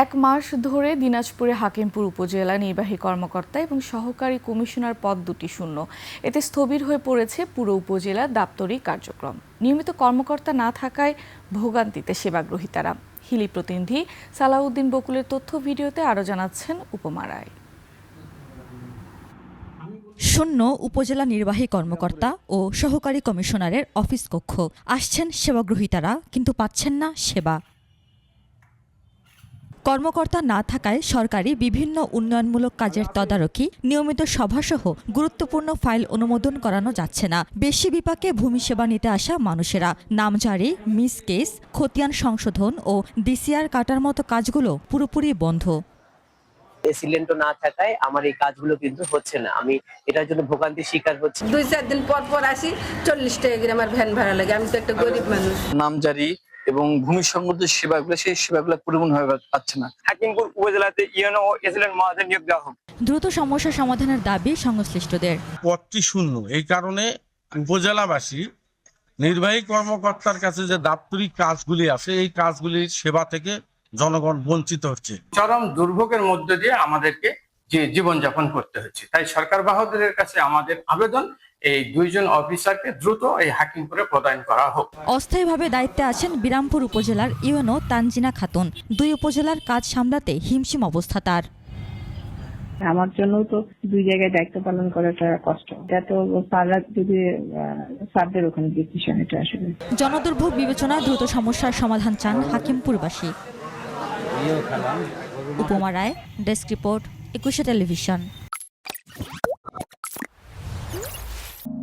এক মাস ধরে দিনাজপুরে হাকিমপুর উপজেলা নির্বাহী কর্মকর্তা এবং সহকারী কমিশনার পদ দুটি শূন্য। এতে স্থবির হয়ে পড়েছে পুরো উপজেলার দাপ্তরিক কার্যক্রম। নিয়মিত কর্মকর্তা না থাকায় ভোগান্তিতে সেবাগ্রহীতারা। হিলি প্রতিনিধি সালাউদ্দিন বকুলের তথ্য ভিডিওতে আরও জানাচ্ছেন উপমা রায়। শূন্য উপজেলা নির্বাহী কর্মকর্তা ও সহকারী কমিশনারের অফিস কক্ষ। আসছেন সেবাগ্রহীতারা, কিন্তু পাচ্ছেন না সেবা। কর্মকর্তা না থাকায় সরকারি বিভিন্ন উন্নয়নমূলক কাজের তদারকি, নিয়মিত সভাসহ গুরুত্বপূর্ণ ফাইল অনুমোদন করানো যাচ্ছে না। বেশি বিপাকে ভূমি সেবা নিতে আসা মানুষেরা। নামজারি, মিস কেস, খতিয়ান সংশোধন ও ডিসিআর কাটার মতো কাজগুলো পুরোপুরি বন্ধ। সিলিন্ডার না থাকায় আমার এই কাজগুলো কিন্তু হচ্ছে না। আমি এটার জন্য ভোগান্তির শিকার হচ্ছি। 2-4 দিন পর পর আসি, 40 টাকা করে আমার ভ্যান ভাড়া লাগে। আমি তো একটা গরিব মানুষ। নামজারি এবং ভূমি সংক্রান্ত সেবাগুলো, সেই সেবাগুলো পরিপূর্ণভাবে পাচ্ছে না। হাকিমপুর উপজেলাতে ইউএনও ও এসিলেন্ট মহাজের নিয়োগ দেওয়া হোক। দ্রুত সমস্যা সমাধানের দাবি সংশ্লিষ্টদের। পদটি শূন্য, এই কারণে উপজেলাবাসী নির্বাহী কর্মকর্তার কাছে যে দাপ্তরিক কাজগুলি আছে, এই কাজগুলির সেবা থেকে জনগণ বঞ্চিত হচ্ছে। চরম দুর্ভোগের মধ্যে দিয়ে আমাদেরকে যে জীবনযাপন করতে হচ্ছে। তাই সরকার বাহাদুরের কাছে আমাদের আবেদন, এই দুইজন অফিসারকে দ্রুত এই হাকিমপুরে প্রদান করা হোক। অস্থায়ীভাবে দায়িত্বে আছেন বিরামপুর উপজেলার ইউএনও তানজিনা খাতুন। দুই উপজেলার কাজ সামলাতে হিমশিম অবস্থা তার। আমার জন্য তো দুই জায়গায় দায়িত্ব পালন করাটা কষ্ট। এটা তো স্যাররা যদি স্যারদের ওখানে ডিসিশন, এটা আসলে জনদুর্ভোগ বিবেচনায় দ্রুত সমস্যার সমাধান চান হাকিমপুরবাসী। উপমা রায়, ডেস্ক রিপোর্ট, 21 টেলিভিশন।